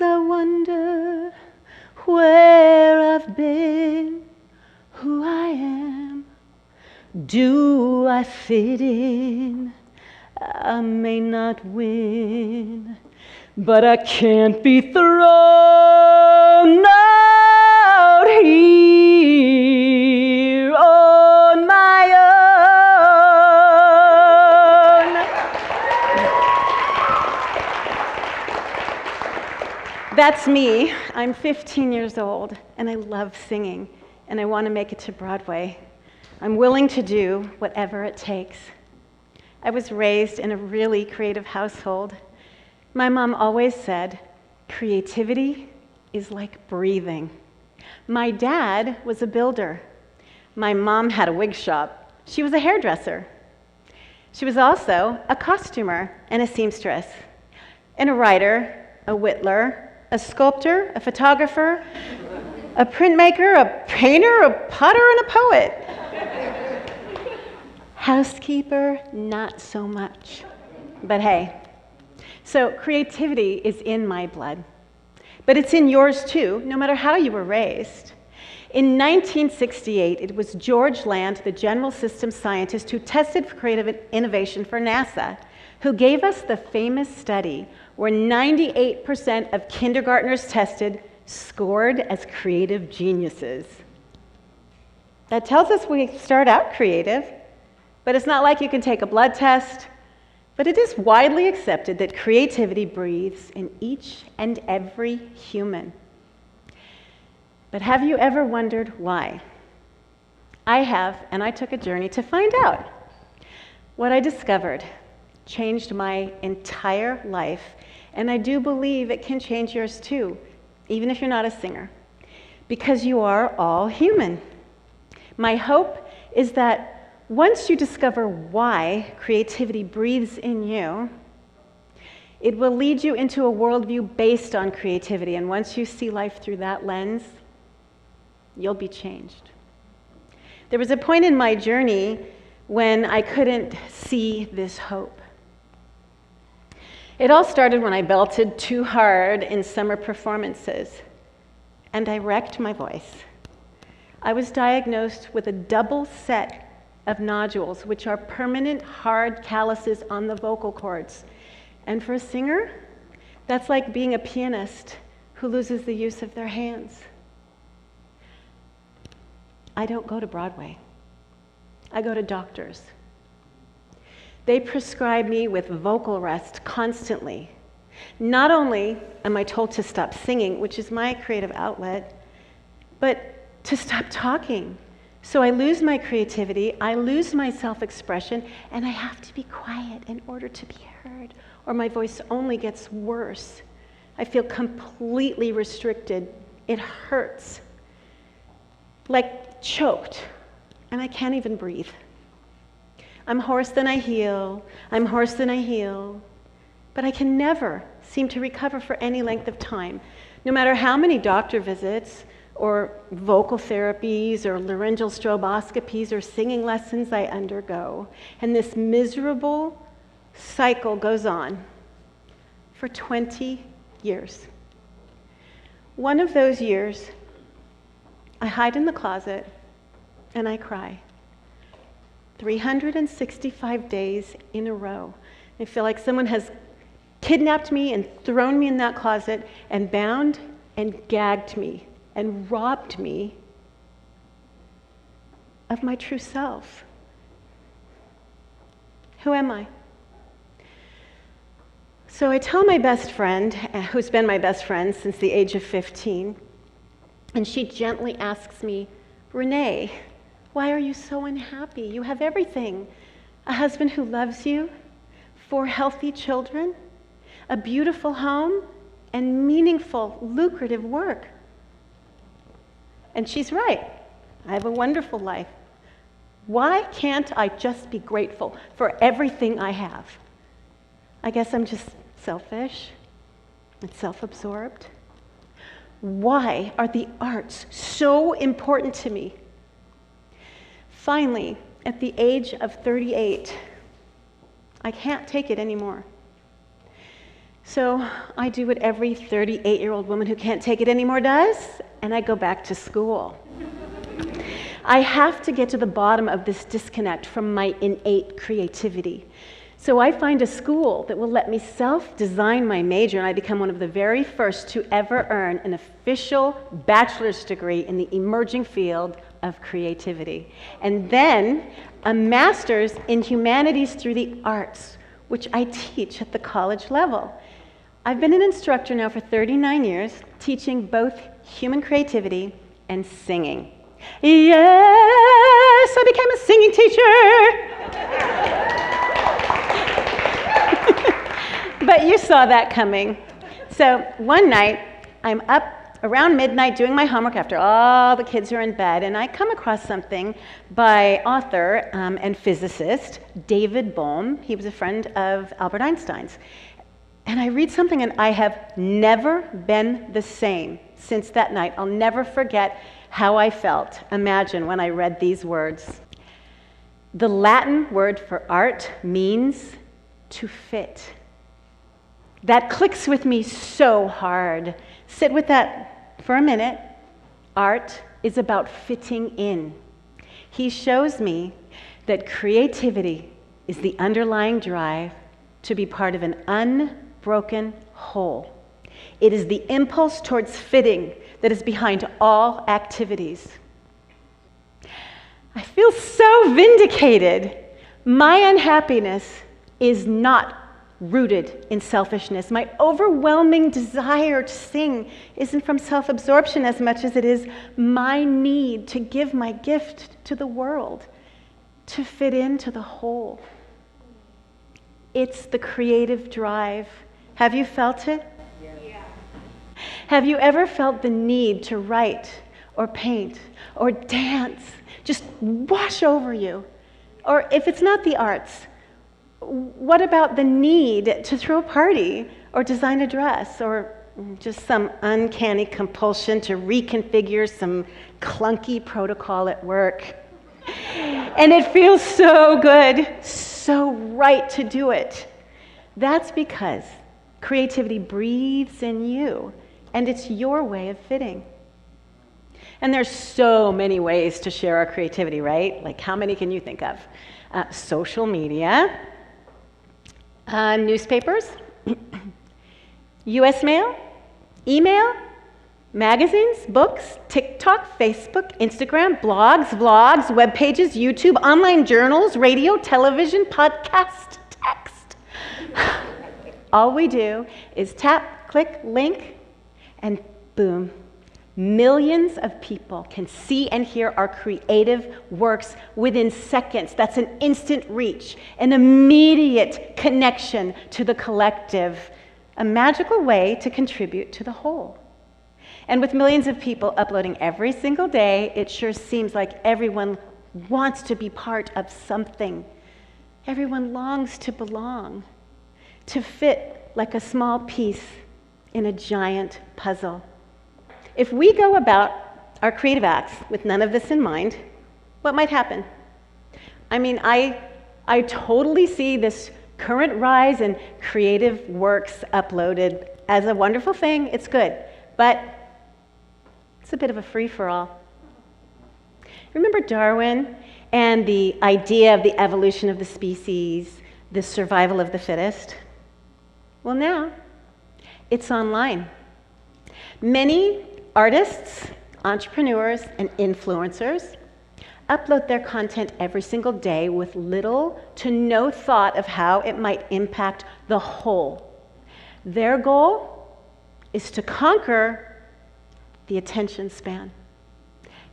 Sometimes I wonder where I've been, who I am. Do I fit in? I may not win, but I can't be thrown out here on my own. That's me. I'm 15 years old, and I love singing, and I want to make it to Broadway. I'm willing to do whatever it takes. I was raised in a really creative household. My mom always said, creativity is like breathing. My dad was a builder. My mom had a wig shop. She was a hairdresser. She was also a costumer and a seamstress, and a writer, a whittler, a sculptor, a photographer, a printmaker, a painter, a potter, and a poet. Housekeeper, not so much. But hey, so creativity is in my blood. But it's in yours too, no matter how you were raised. In 1968, it was George Land, the general systems scientist who tested for creative innovation for NASA, who gave us the famous study where 98% of kindergartners tested scored as creative geniuses. That tells us we start out creative. But it's not like you can take a blood test. But it is widely accepted that creativity breathes in each and every human. But have you ever wondered why? I have, and I took a journey to find out. What I discovered changed my entire life, and I do believe it can change yours too, even if you're not a singer, because you are all human. My hope is that once you discover why creativity breathes in you, it will lead you into a worldview based on creativity. And once you see life through that lens, you'll be changed. There was a point in my journey when I couldn't see this hope. It all started when I belted too hard in summer performances, and I wrecked my voice. I was diagnosed with a double set of nodules, which are permanent hard calluses on the vocal cords. And for a singer, that's like being a pianist who loses the use of their hands. I don't go to Broadway. I go to doctors. They prescribe me with vocal rest constantly. Not only am I told to stop singing, which is my creative outlet, but to stop talking. So I lose my creativity, I lose my self-expression, and I have to be quiet in order to be heard, or my voice only gets worse. I feel completely restricted. It hurts, like choked, and I can't even breathe. I'm hoarse, then I heal. I'm hoarse, then I heal. But I can never seem to recover for any length of time, no matter how many doctor visits, or vocal therapies, or laryngeal stroboscopies, or singing lessons I undergo. And this miserable cycle goes on for 20 years. One of those years, I hide in the closet and I cry. 365 days in a row. I feel like someone has kidnapped me and thrown me in that closet and bound and gagged me and robbed me of my true self. Who am I? So I tell my best friend, who's been my best friend since the age of 15, and she gently asks me, Rene, why are you so unhappy? You have everything. A husband who loves you, 4 healthy children, a beautiful home, and meaningful, lucrative work. And she's right. I have a wonderful life. Why can't I just be grateful for everything I have? I guess I'm just selfish and self-absorbed. Why are the arts so important to me? Finally, at the age of 38, I can't take it anymore. So I do what every 38-year-old woman who can't take it anymore does, and I go back to school. I have to get to the bottom of this disconnect from my innate creativity. So I find a school that will let me self-design my major, and I become one of the very first to ever earn an official bachelor's degree in the emerging field of creativity. And then a master's in humanities through the arts, which I teach at the college level. I've been an instructor now for 39 years, teaching both human creativity and singing. Yes, I became a singing teacher. But you saw that coming. So one night, I'm up around midnight doing my homework after all the kids are in bed, and I come across something by author and physicist David Bohm. He was a friend of Albert Einstein's. And I read something, and I have never been the same since that night. I'll never forget how I felt, imagine, when I read these words. The Latin word for art means to fit. That clicks with me so hard. Sit with that for a minute. Art is about fitting in. He shows me that creativity is the underlying drive to be part of an unbroken whole. It is the impulse towards fitting that is behind all activities. I feel so vindicated. My unhappiness is not rooted in selfishness. My overwhelming desire to sing isn't from self-absorption as much as it is my need to give my gift to the world, to fit into the whole. It's the creative drive. Have you felt it? Yeah. Have you ever felt the need to write or paint or dance just wash over you? Or if it's not the arts, what about the need to throw a party or design a dress, or just some uncanny compulsion to reconfigure some clunky protocol at work? And it feels so good, so right to do it. That's because creativity breathes in you, and it's your way of fitting. And there's so many ways to share our creativity, right? Like, how many can you think of? Social media, newspapers, US mail, email, magazines, books, TikTok, Facebook, Instagram, blogs, vlogs, web pages, YouTube, online journals, radio, television, podcast, text. All we do is tap, click, link, and boom. Millions of people can see and hear our creative works within seconds. That's an instant reach, an immediate connection to the collective, a magical way to contribute to the whole. And with millions of people uploading every single day, it sure seems like everyone wants to be part of something. Everyone longs to belong, to fit like a small piece in a giant puzzle. If we go about our creative acts with none of this in mind, what might happen? I mean, I totally see this current rise in creative works uploaded as a wonderful thing. It's good, but it's a bit of a free-for-all. Remember Darwin and the idea of the evolution of the species, the survival of the fittest? Well, now it's online. Many artists, entrepreneurs, and influencers upload their content every single day with little to no thought of how it might impact the whole. Their goal is to conquer the attention span.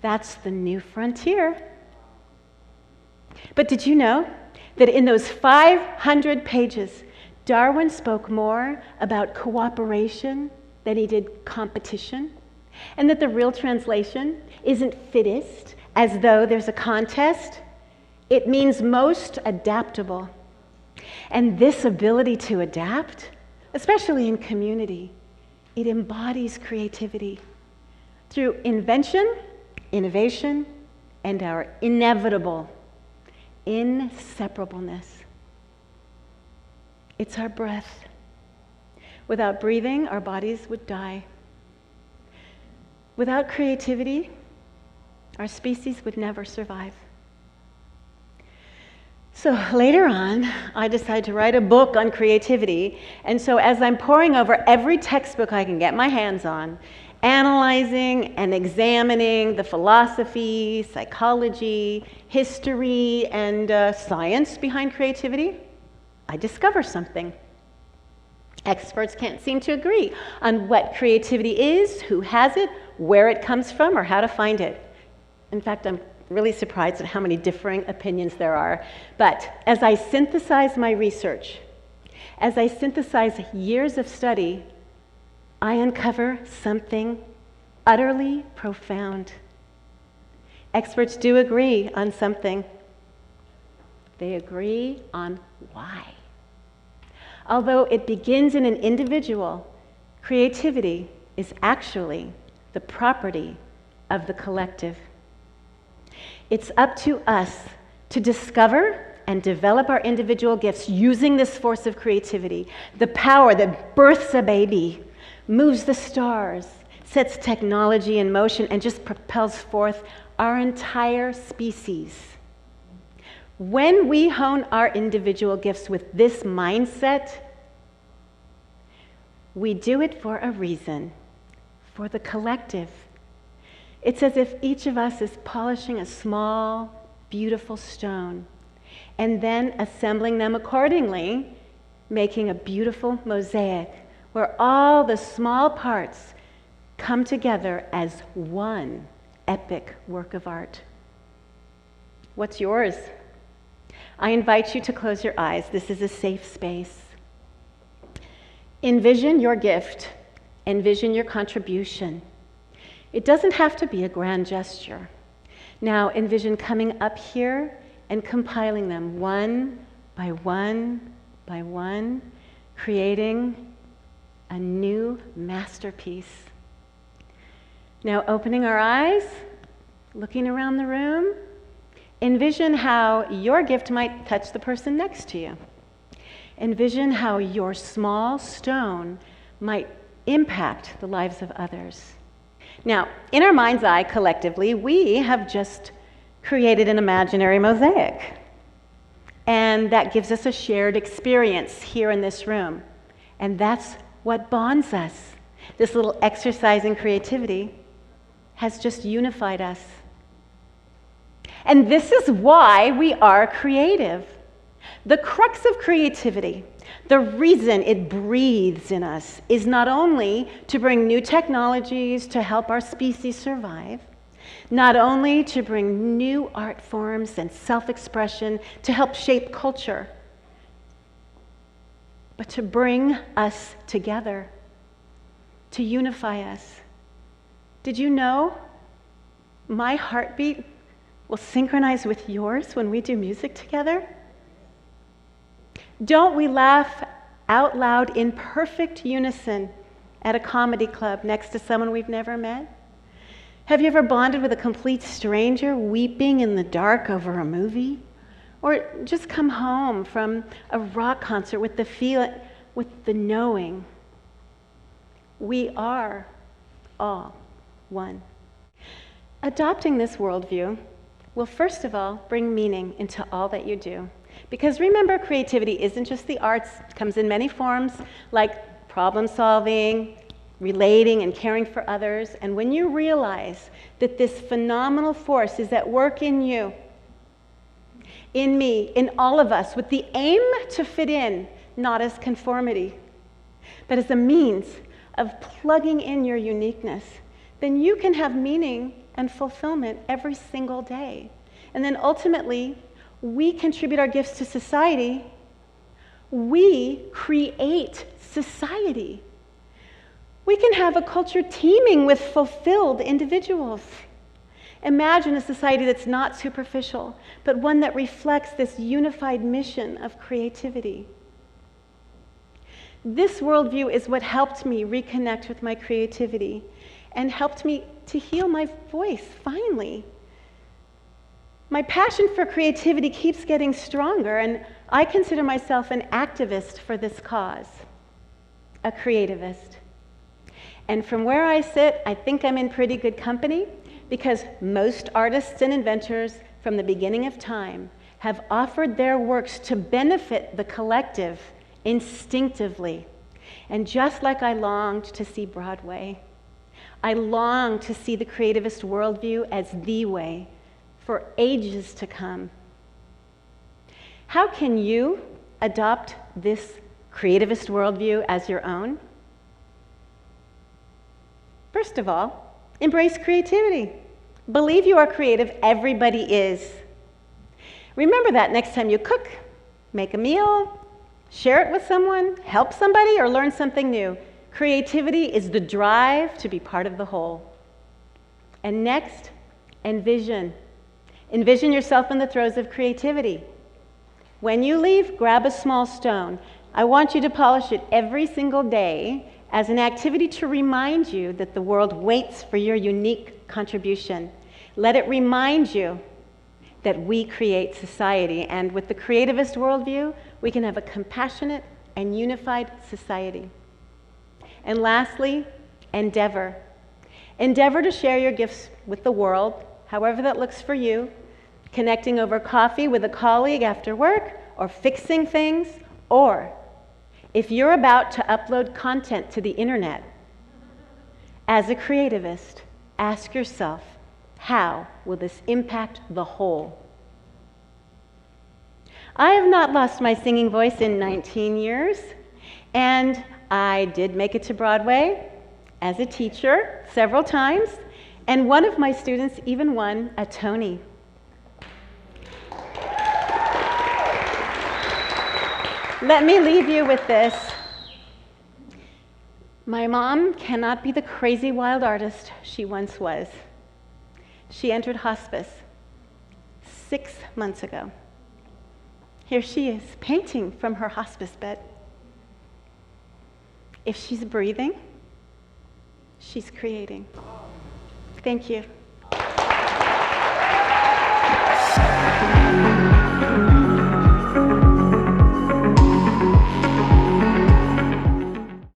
That's the new frontier. But did you know that in those 500 pages, Darwin spoke more about cooperation than he did competition? And that the real translation isn't fittest, as though there's a contest. It means most adaptable. And this ability to adapt, especially in community, it embodies creativity through invention, innovation, and our inevitable inseparableness. It's our breath. Without breathing, our bodies would die. Without creativity, our species would never survive. So later on, I decided to write a book on creativity. And so as I'm poring over every textbook I can get my hands on, analyzing and examining the philosophy, psychology, history, and science behind creativity, I discover something. Experts can't seem to agree on what creativity is, who has it, where it comes from, or how to find it. In fact, I'm really surprised at how many differing opinions there are. But as I synthesize my research, as I synthesize years of study, I uncover something utterly profound. Experts do agree on something. They agree on why. Although it begins in an individual, creativity is actually the property of the collective. It's up to us to discover and develop our individual gifts using this force of creativity, the power that births a baby, moves the stars, sets technology in motion, and just propels forth our entire species. When we hone our individual gifts with this mindset, we do it for a reason, for the collective. It's as if each of us is polishing a small, beautiful stone and then assembling them accordingly, making a beautiful mosaic where all the small parts come together as one epic work of art. What's yours? I invite you to close your eyes. This is a safe space. Envision your gift. Envision your contribution. It doesn't have to be a grand gesture. Now envision coming up here and compiling them one by one by one, creating a new masterpiece. Now opening our eyes, looking around the room, envision how your gift might touch the person next to you. Envision how your small stone might impact the lives of others. Now, in our mind's eye, collectively, we have just created an imaginary mosaic. And that gives us a shared experience here in this room. And that's what bonds us. This little exercise in creativity has just unified us. And this is why we are creative. The crux of creativity, the reason it breathes in us, is not only to bring new technologies to help our species survive, not only to bring new art forms and self-expression to help shape culture, but to bring us together, to unify us. Did you know my heartbeat will synchronize with yours when we do music together? Don't we laugh out loud in perfect unison at a comedy club next to someone we've never met? Have you ever bonded with a complete stranger weeping in the dark over a movie? Or just come home from a rock concert with the feeling, with the knowing we are all one. Adopting this worldview will first of all bring meaning into all that you do. Because remember, creativity isn't just the arts. It comes in many forms, like problem solving, relating, and caring for others. And when you realize that this phenomenal force is at work in you, in me, in all of us, with the aim to fit in, not as conformity, but as a means of plugging in your uniqueness, then you can have meaning and fulfillment every single day. And then ultimately, we contribute our gifts to society. We create society. We can have a culture teeming with fulfilled individuals. Imagine a society that's not superficial, but one that reflects this unified mission of creativity. This worldview is what helped me reconnect with my creativity and helped me to heal my voice, finally. My passion for creativity keeps getting stronger, and I consider myself an activist for this cause. a creativist. And from where I sit, I think I'm in pretty good company, because most artists and inventors from the beginning of time have offered their works to benefit the collective instinctively. And just like I longed to see Broadway, I long to see the creativist worldview as the way for ages to come. How can you adopt this creativist worldview as your own? First of all, embrace creativity. Believe you are creative. Everybody is. Remember that next time you cook, make a meal, share it with someone, help somebody, or learn something new. Creativity is the drive to be part of the whole. And next, envision. Envision yourself in the throes of creativity. When you leave, grab a small stone. I want you to polish it every single day as an activity to remind you that the world waits for your unique contribution. Let it remind you that we create society, and with the creativist worldview, we can have a compassionate and unified society. And lastly, endeavor. Endeavor to share your gifts with the world, however that looks for you, connecting over coffee with a colleague after work, or fixing things, or if you're about to upload content to the internet, as a creativist, ask yourself, how will this impact the whole? I have not lost my singing voice in 19 years, and I did make it to Broadway as a teacher several times, and one of my students even won a Tony. Let me leave you with this. My mom cannot be the crazy wild artist she once was. She entered hospice 6 months ago. Here she is, painting from her hospice bed. If she's breathing, she's creating. Thank you.